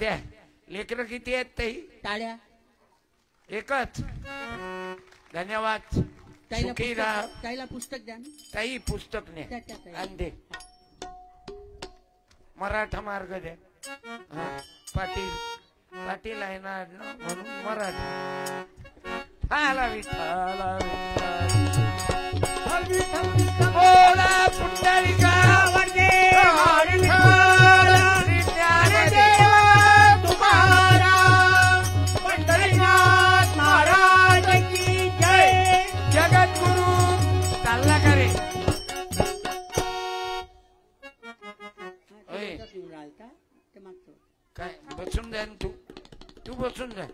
तात्या लेकर किती आहेत ताई? टाळ्या एकच. धन्यवाद. सुखी राहा. ताईला पुस्तक द्या. ताई पुस्तक ने अंधे मराठा मार्ग द्या. पाटील पाटील आहे ना म्हणून मराठा. आला विठ्ठला बोला पुंडलिका वंदे पंढरीनाथ महाराज की जय. जगद्गुरु चालला का रे? काय बसून द्या तू. तू बसून जा.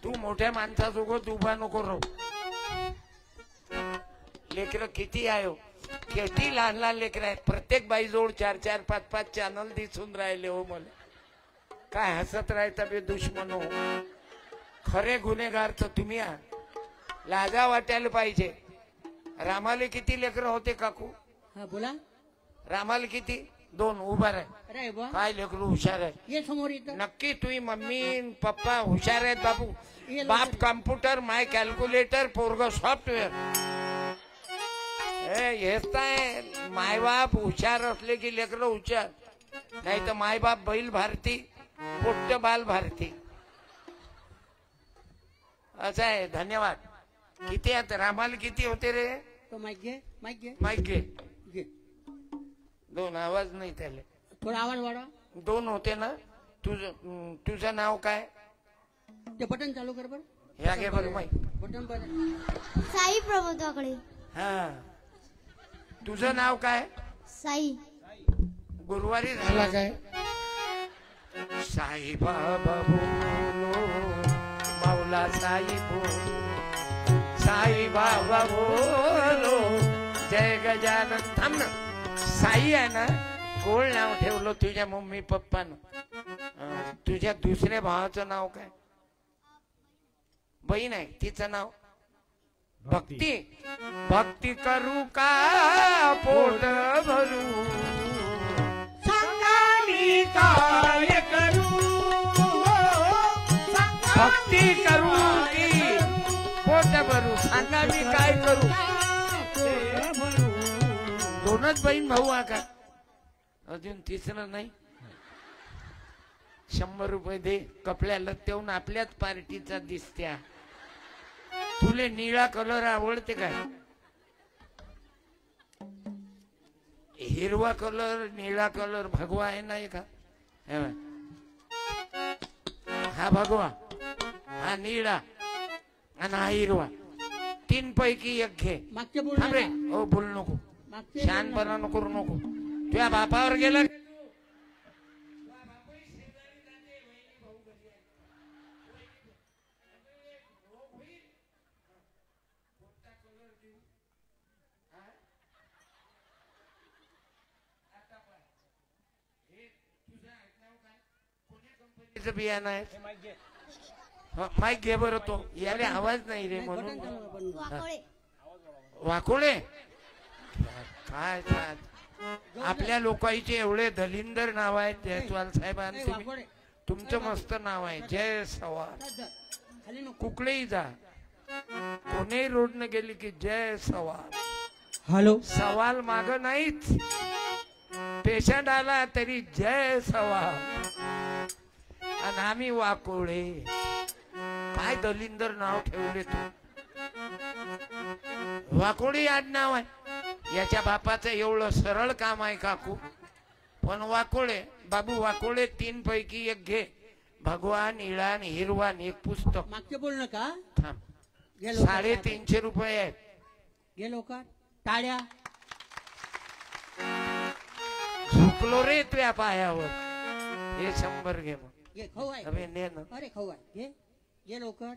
तू मोठ्या माणसासोबत उभा नको राहू. लेकर किती आहे किती लहान लहान लेकर आहेत. प्रत्येक बाई जोड 4-4, 5-5 चॅनल दिसून राहिले हो. मला काय हसत राहायचा बे दुश्मन हो. खरे गुन्हेगार तर तुम्ही लाजा वाटायला पाहिजे. रामाले किती लेकर होते काकू? बोला. रामाला किती? 2. उभा राह. काय लेकरू हुशार आहे. नक्की तुझी मम्मी पप्पा हुशार आहेत बाबू. बाप कम्प्युटर माय कॅल्क्युलेटर पोरग सॉफ्टवेअर. हेच काय मायबाप हुशार असले की लेकर हुशार. नाही तर मायबाप बैल भारती पोट्ट बाल भारती असं आहे. धन्यवाद. किती आहेत रामाला? किती होते रे? माईक घे. 2 आवाज नाही त्याला. थोडा आवाज वाढवा. 2 होते ना. तुझं नाव काय? ते बटन चालू कर बर. ह्या घे बरं माईक. बटन बर. साई प्रमोद वाकडे. हा. तुझं नाव काय? साई. गुरुवारी झाला काय? साई बाबा बोलो माऊला साई बोलो. साई बाबा बोलो जय गजानन. थांब ना. साई आहे ना गोळ नाव ठेवलं तुझ्या मम्मी पप्पानं. तुझ्या दुसऱ्या भावाचं नाव काय? बहीण आहे तिचं नाव भक्ती. भक्ती करू का पोट भरू सांगामी काय करू. भक्ती करू की पोट भरू? सांगा मी काय करू. 2च बहीण भाऊ आहे का? अजून तिसरं नाही. 100 रुपये दे. कपड्याला तेवून आपल्याच पार्टीचा दिसत्या. तुले निळा कलर आवडते काय? हिरवा कलर निळा कलर भगवा आहे ना का? हा भगवा हा निळा आणि हा हिरवा. 3 पैकी एक घे. रे हो बोल नको. शहाणपणा नको करू नको. तुझ्या बापावर गेला बियाणं आहे. माईक घे बरं. तो याले आवाज नाही रे म्हणून. वाकोळे काय आपल्या लोकांचे एवढे दलिंदर नाव आहेत. जयस्वाल साहेबांनी तुमचं मस्त नाव आहे. जय सवार. कुठलेही जा कोणी रोड न गेली की जय सवार. हॅलो. सवाल माग नाहीच. पेशंट आला तरी जय सवार. आणि आम्ही वाकोळे. काय दलिंदर नाव ठेवले तू. वाकोळे आडनाव आहे. याच्या बापाचं एवढं सरळ काम आहे काकू. पण वाकोळे बाबू वाकोळे 3 पैकी एक घे. भगवान निळा आणि हिरवा आणि एक पुस्तक. मागचे बोल नका. थांब. 350 रुपये आहेत. घे लोक. टाळ्या. झुकलो रे तुझ्या पायावर. हे 100 घे. मग अरे खाऊ आहे. घे लवकर.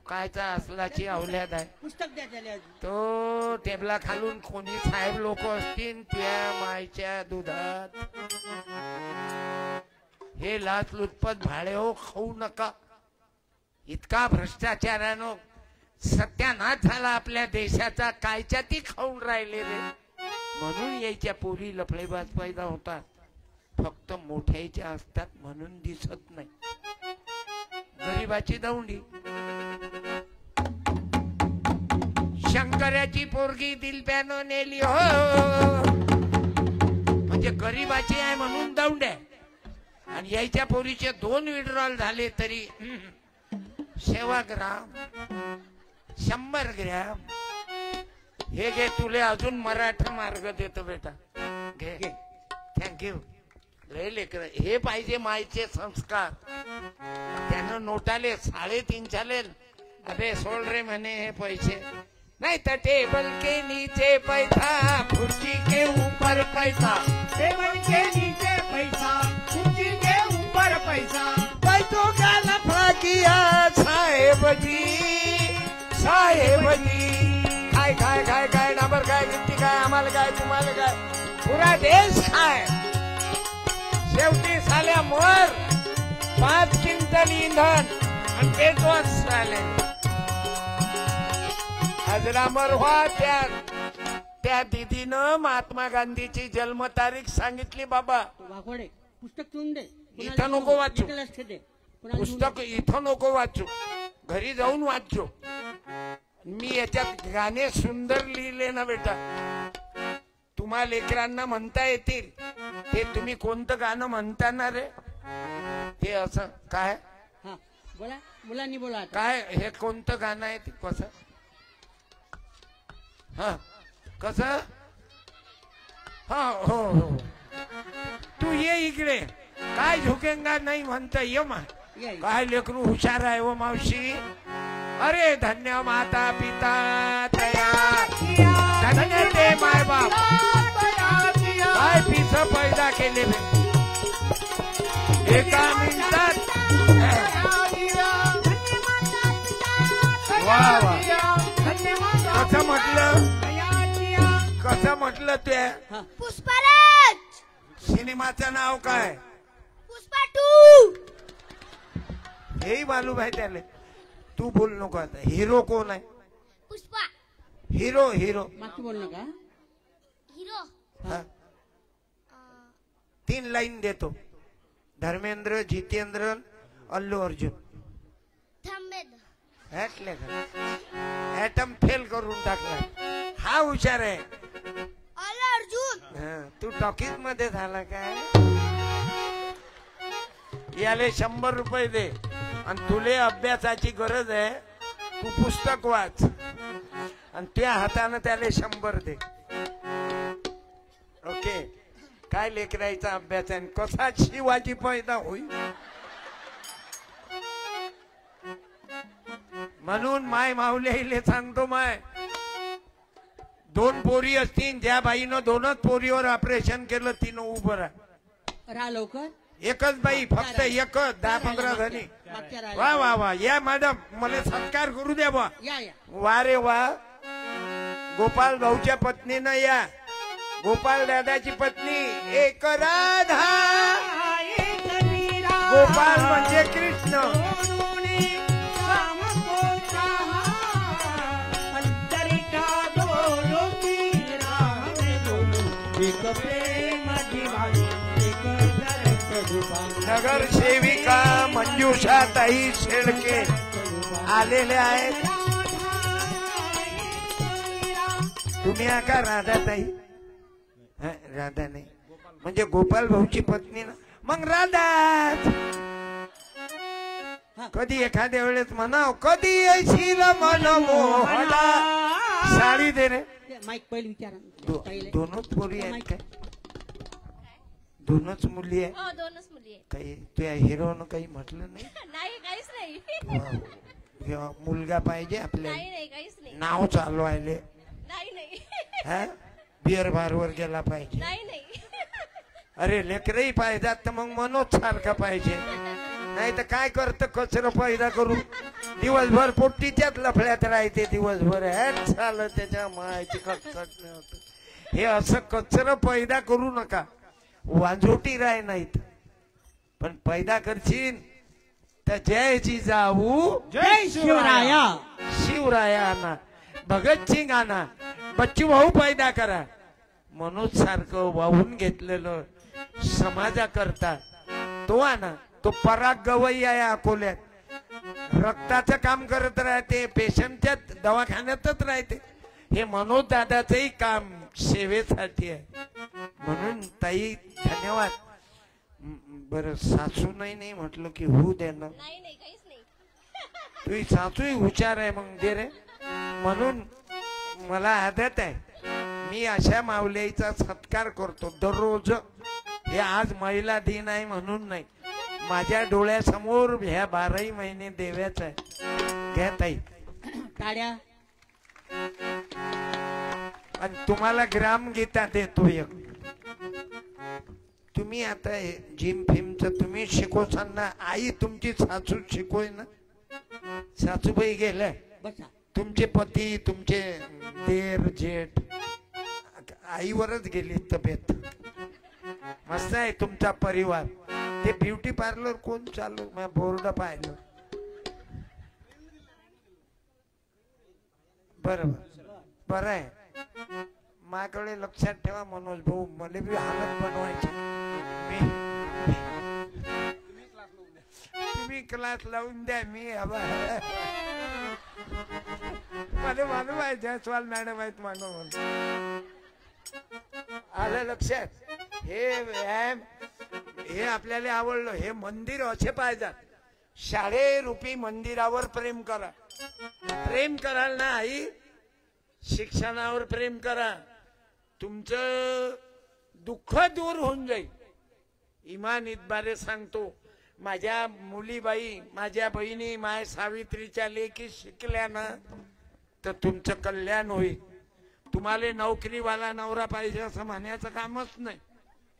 कायचा असलाची अवल्याद आहे. पुस्तक द्या त्याला. तो टेबला खालून कोणी साहेब लोक असतील तुझ्या मायच्या दुधात. हे लाचलुचपत भाडे हो खाऊ नका. इतका भ्रष्टाचारानं सत्यानाश झाला आपल्या देशाचा. कायच्या ती खाऊन राहिले रे. म्हणून यायच्या पोरी लफडेबाज पैदा होतात. फक्त मोठ्याच्या असतात म्हणून दिसत नाही. गरीबाची दौंडी. शंकराची पोरगी दिलप्यानं नेली हो, म्हणजे गरीबाची आहे म्हणून दौंड्या. आणि यायच्या पोरीचे 2 विड्रॉल झाले तरी सेवाग्राम 100 ग्रॅम. हे घे, तुले अजून मराठा मार्ग देतो बेटा. घे घे, थँक्यू. लय लेकर हे पाहिजे मायचे संस्कार. त्यानं नोटाले 3.5 चालेल. अबे सोड रे म्हणे हे पैसे. नहीं तो टेबल के नीचे पैसा, कुर्सी के ऊपर पैसा. टेबल के नीचे पैसा, कुर्सी के ऊपर पैसा. पैसों का लफड़ा किया साहेब जी, साहेब जी. काय काय काय काय डाबर काय गिट्टी काय आम्हाला काय तुम्हाला काय पुरा देश खाय. शेवटी साल्या मर 5 क्विंटल इंधन आणि ते तोच साले हजरामर व्हा. त्या दिदीनं महात्मा गांधीची जन्मतारीख सांगितली. बाबा वाघोडे पुस्तक ठेवून दे. इथं नको वाचू. लक्ष दे. पुस्तक इथं नको वाचू, घरी जाऊन वाचू. मी याच्यात गाणे सुंदर लिहिले ना बेटा. तुम्हा लेकरांना म्हणता येतील. ते तुम्ही कोणतं गाणं म्हणता ना रे? ते असं काय हा बोला, मुलांनी बोला आता. काय हे कोणतं गाणं आहे ते कसं? हा कसं? हा हो हो, तू ये इकडे. काय झुकेंगा नाही म्हणता ये मा. ये, ये. काय लेकरू हुशार आहे व मावशी. अरे धन्य माता पिता तया, धन्य ते माय बाप. काय पिस पैदा केले एका मिनिटात. वा वा, कसं म्हटलं, कसं म्हटलं ते? पुष्पराज. सिनेमाचं नाव काय? पुष्पा 2. हेही मालूम आहे त्याला. तू बोल नको आता. हिरो कोण आहे? पुष्पा. हिरो हिरो मागचं बोल नका. हिरो. हा. 3 लाईन देतो. धर्मेंद्र, जितेंद्र, अल्लू अर्जुन. थांबेद. हटले का? ऍटम फेल करून टाकला. हा हुशार आहे. अल्लू अर्जुन. हा, तू टॉकीज मध्ये झाला काय? याले 100 रुपये दे. आणि तुले अभ्यासाची गरज आहे. तू पुस्तक वाच आणि त्या हाताने त्याला 100 दे. ओके. काय लेकरायचा अभ्यास आहे. कसा शिवाजी पैदा होईल म्हणून माय माऊलीले सांगतो. माय 2 पोरी असतील. ज्या बाईनं 2च पोरीवर ऑपरेशन केलं तिनं उभं राहा लवकर. एकच बाई, फक्त एकच. 10-15 जणी. वा वा वा. या मॅडम, मला सत्कार करू द्या बा. या या. वा रे वा. गोपाल भाऊच्या पत्नीनं या. गोपाल दादाची पत्नी एक राधा. गोपाल म्हणजे कृष्ण. नगरसेविका मंजुषाताई शेळके आलेले आहेत. तुम्ही का राधाताई? राधा नाही म्हणजे गोपाल भाऊची पत्नी ना. मग राधा. कधी एखाद्या वेळेस म्हणाव, कधी येशील मन मोहला. साडी दे रे. माईक पहिले विचारा. 2च पोरी आहेत काय? 2च मुली आहे? हो 2च मुली आहे. काही तुझ्या हिरोनं काही म्हटलं नाही? नाही काहीच नाही. वा. मुलगा पाहिजे आपल्याला? नाही नाही काहीच नाही. नाव चालवायले? नाही नाही. हा, बिअर बारवर गेला पाहिजे? नाही नाही. अरे लेकरही पाहिजात तर मग मनोज सारखा पाहिजे. नाही तर काय करतं कचरा पैदा करून दिवसभर पोट्टीच्याच लफड्यात राहते दिवसभर. झालं त्याच्या माहिती कचकट नाही होत. हे असं कचरा पैदा करू नका. वाजोटी राय नाहीत पण पैदा करशील तर जय जिजाऊ जय शिवराया. शिवराया आणा, भगतसिंग आणा, बच्चू भाऊ पैदा करा. मनोज सारखं वाहून घेतलेलं समाजाकरता तो आणा. तो पराग गवई आहे अकोल्यात, रक्ताचं काम करत राहते, पेशंटच्या दवाखान्यातच राहते. हे मनोज दादाचंही काम सेवेसाठी आहे. म्हणून ताई धन्यवाद. बरं सासू नाही म्हटलं की होऊ दे ना. नाही नाही काहीच नाही. तुझी सासूही हुशार आहे मग दे रे. म्हणून मला आदत आहे, मी अशा माऊलीचा सत्कार करतो दररोज. हे आज महिला दिन आहे म्हणून नाही, माझ्या डोळ्यासमोर ह्या 12 महिने देव्याच आहे. घ्या ताई टाळ्या. आणि तुम्हाला ग्राम गीता देतो एक. तुम्ही आता जिम फिमचं तुम्ही शिकवसान ना. आई तुमची सासू शिकवय ना. सासूबाई गेल्या, बसा. तुमचे पती तुमचे देर जेठ आईवरच गेली तब्येत. मस्त आहे तुमचा परिवार. ते ब्युटी पार्लर कोण चालू, मी बोर्ड पाहिलं. बरोबर बरं आहे. माझ्याकडे लक्षात ठेवा मनोज भाऊ, मला बी हालत बनवायची. तुम्ही क्लास लावून द्या. मी मला मालूम आहे जयस्वाल मॅडम आहेत म्हणून. आलं लक्षात. हे व्यायाम हे आपल्याला आवडलं. हे मंदिर असे पाहिजे. शाळेरूपी मंदिरावर प्रेम करा. प्रेम कराल ना आई, शिक्षणावर प्रेम करा, तुमचं दुःख दूर होऊन जाईल. इमान इतबारे सांगतो, माझ्या मुलीबाई माझ्या बहिणी माय सावित्रीच्या लेखी शिकल्या ना तर तुमचं कल्याण होईल. तुम्हाला नोकरीवाला नवरा पाहिजे असं म्हणायचं कामच नाही.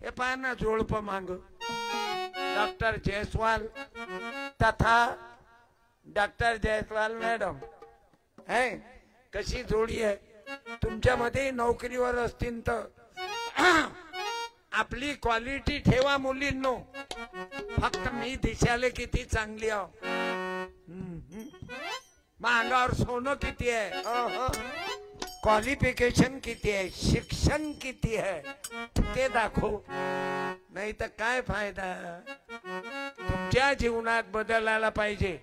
हे पहा ना जोडप मांग डॉक्टर जयस्वाल तथा डॉक्टर जयस्वाल मॅडम है कशी जोडी आहे. तुमच्यामध्ये नोकरीवर असतील तर आपली क्वालिटी ठेवा मुलींनो. फक्त मी दिसायला किती चांगली आहो, मग अंगावर सोनं किती आहे, क्वालिफिकेशन किती आहे, शिक्षण किती आहे ते दाखव. नाही तर काय फायदा. तुमच्या जीवनात बदल आला पाहिजे.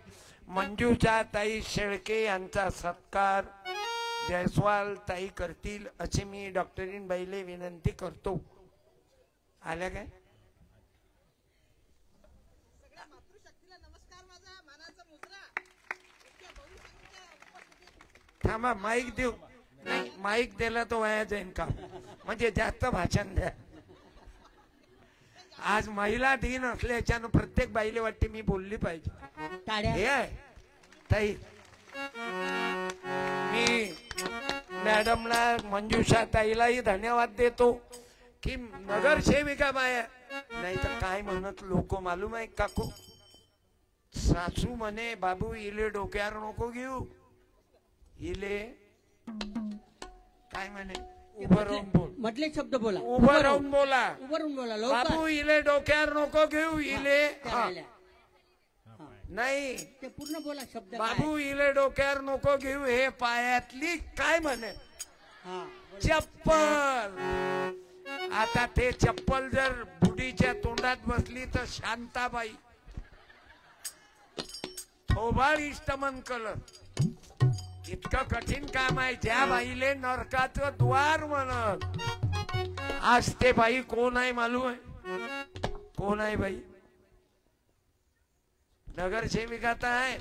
मंजूचा ताई शेळके यांचा सत्कार जयस्वाल ताई करतील अशी मी डॉक्टरीन बाईले विनंती करतो. आल्या काय? थांबा माईक देऊ. नाही माईक दिला तो वाया जाईन का, म्हणजे जास्त भाषण द्या. आज महिला दिन असल्याच्यानं प्रत्येक बाईले वाटते मी बोलली पाहिजे. हे आहे ताई. मी मॅडमला मंजुषा ताईलाही धन्यवाद देतो की नगरसेविका बाया. नाही तर काय म्हणत लोक मालूम आहे काकू, सासू म्हणे बाबू इले डोक्यावर नको घेऊ, इले काय म्हणे उभं राहून बोल. म्हटले शब्द बोला. उभं राहून बोला. उभं राहून बोला. बाबू इले डोक्यावर नको घेऊ, इले नाही ते पूर्ण बोला शब्द. बाबू इले डोक्यावर नको घेऊ. हे पायातली काय म्हणे चप्पल. आता ते चप्पल जर बुडीच्या तोंडात बसली तर शांताबाई थोबाड इष्टमन कलर. इतकं कठीण काम आहे. ज्या बाईले नरकाचं द्वार म्हणत. आज ते बाई कोण आहे मालूम आहे? कोण आहे बाई? नगरसेविका तर आहे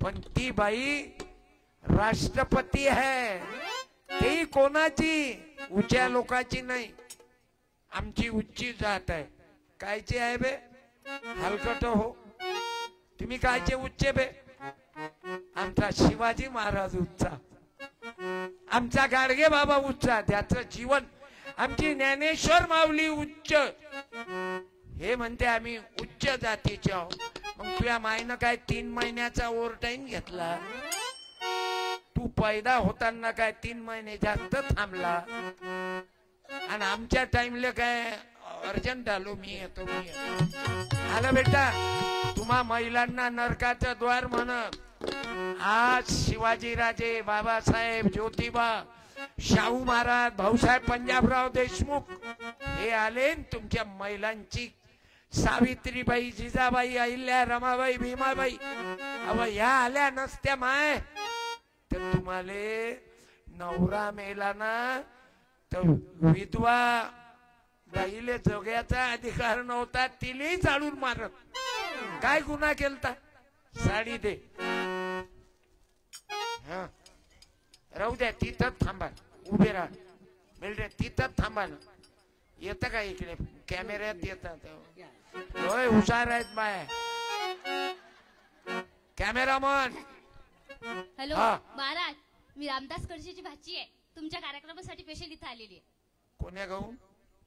पण ती बाई राष्ट्रपती आहे. ती कोणाची? उच्च लोकांची नाही, आमची उच्ची जात आहे. कायची आहे बे? हलकट हो तुम्ही. कायचे उच्च बे? आमचा शिवाजी महाराज उच्चा, आमचा गाडगे बाबा उच्चा, त्याचं जीवन. आमची ज्ञानेश्वर माऊली उच्च. हे म्हणते आम्ही उच्च जातीचे आहोत. मग तुझ्या मायनं काय 3 महिन्याचा ओव्हर टाइम घेतला? तू पैदा होताना काय 3 महिने जास्त थांबला? आणि आमच्या टाइमला काय अर्जंट आलो, मी येतो मी येतो. आलं बेटा. तुम्हा महिलांना नरकाचं द्वार म्हणत. आज शिवाजीराजे, बाबासाहेब, ज्योतिबा, शाहू महाराज, भाऊसाहेब पंजाबराव देशमुख हे आले न तुमच्या महिलांची सावित्रीबाई, जिजाबाई, अहिल्या, रमाबाई, भीमाबाई, अव ह्या आल्या नसत्या माय तर तुम्हाला नवरा मेला ना तर विधवा बाईले जगायचा अधिकार नव्हता, तिलेही चालून मारत. काय गुन्हा केलता? साडी दे. हा राहू द्या, तिथंच थांबा, उभे राहा. मिळते तिथंच थांबा ना. येतं का इकडे? कॅमेऱ्यात येतात. होय, हुशार आहेत बाय. कॅमेरामन. हॅलो हा. महाराज, मी रामदास कडशीची भाची आहे. तुमच्या कार्यक्रमासाठी पेशल इथं आलेली आहे. कोण्या गाऊ?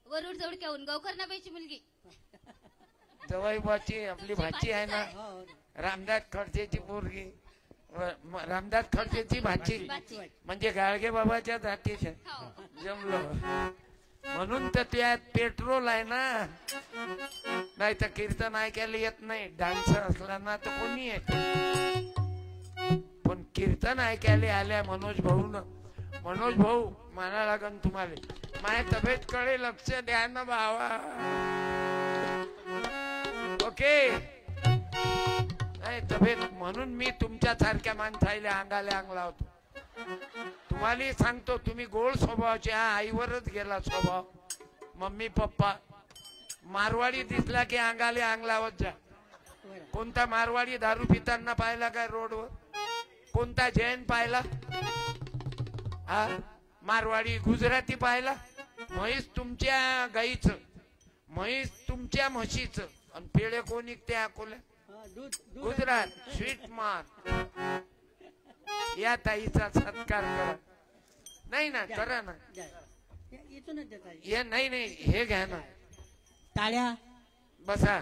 वरुड जवळक्याहून गौकर्णाबाईची मुलगी. जवाई बाची आपली भाची आहे ना, रामदास खडसेची पोरगी. रामदास खडसेची भाची म्हणजे गाडगे बाबाच्या जातीचे. हो. जमलं. म्हणून तर त्यात पेट्रोल आहे ना, नाही तर कीर्तन ऐकायला येत नाही. डान्स असला ना तर कोणी येत, पण कीर्तन ऐकायला आल्या मनोज भाऊ न. मनोज भाऊ म्हणा लागन तुम्हाला, माझ्या तब्येतकडे लक्ष द्या ना भावा. ओके नाही तब्येत, म्हणून मी तुमच्या सारख्या माणसाला अंगाला अंग लावतो. तुम्हाला सांगतो, तुम्ही गोड स्वभावाचे, आईवरच गेला स्वभाव. मम्मी पप्पा मारवाडी दिसला की अंगाले अंग लावत जा. कोणता मारवाडी दारू पिताना पाहिला काय रोडवर? कोणता जैन पाहिला? हा मारवाडी गुजराती पाहिला? म्हैस तुमच्या गाईच, म्हैस तुमच्या म्हशीच, आणि पेढे कोणी ते अकोल्या गुजरात. स्वीट मार. या ताईचा सत्कार करा. नाही ना, करा ना. हे नाही नाही, हे घ्या ना. टाळ्या. बसा.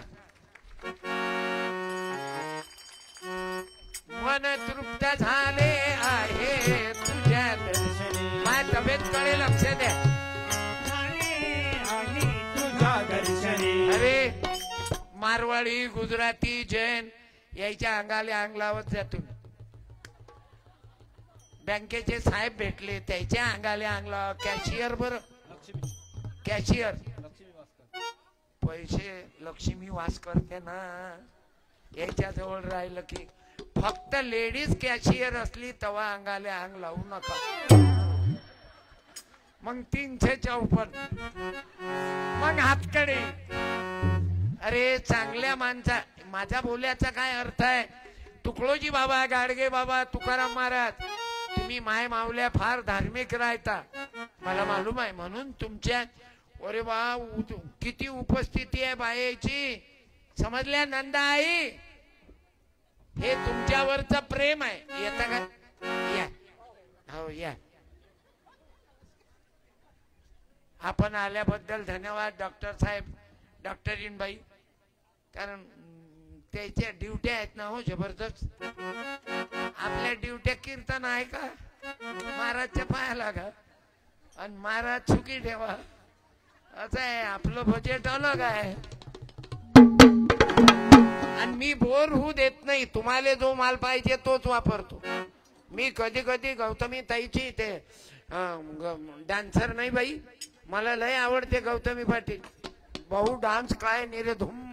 मन तृप्त झाले आहे तुझ्या दर्शनी. माझ्या तब्येतकडे लक्ष द्या. तुझ्या दर्शनी. अरे मारवाडी, गुजराती, जैन यायच्या अंगाले अंग लावत जा तुम्ही. बँकेचे साहेब भेटले, त्याच्या अंगाले अंग लावा. कॅशियर, बर कॅशियर, पैसे लक्ष्मी वास करते ना, याच्या जवळ राहिलं की. फक्त लेडीज कॅशियर असली तेव्हा अंगाले अंग लावू नका. मग 354, मग हातकडे. अरे चांगल्या माणसा, माझ्या बोल्याचा काय अर्थ आहे? तुकडोजी बाबा, गाडगे बाबा, तुकाराम महाराज, तुम्ही माय मावल्या फार धार्मिक राहता, मला मालूम आहे. म्हणून तुमच्या, अरे बा किती उपस्थिती आहे बायेची, समजल्या नंदा आई? हे तुमच्यावरचं प्रेम आहे. येता का? या. हो या. आपण आल्याबद्दल धन्यवाद डॉक्टर साहेब, डॉक्टरीन बाई. कारण त्याच्या ड्युट्या आहेत ना हो जबरदस्त. आपल्या ड्युट्या कीर्तन आहे का? महाराजच्या पायाला का? आणि महाराज सुखी ठेवा, असं आहे. आपलं बजेट अलग आहे. आणि मी बोर होऊ देत नाही. तुम्हाला जो माल पाहिजे तोच वापरतो मी. कधी कधी गौतमी ताईची ते डान्सर नाही बाई, मला लय आवडते गौतमी पाटील. भाऊ डान्स काय निरे धुम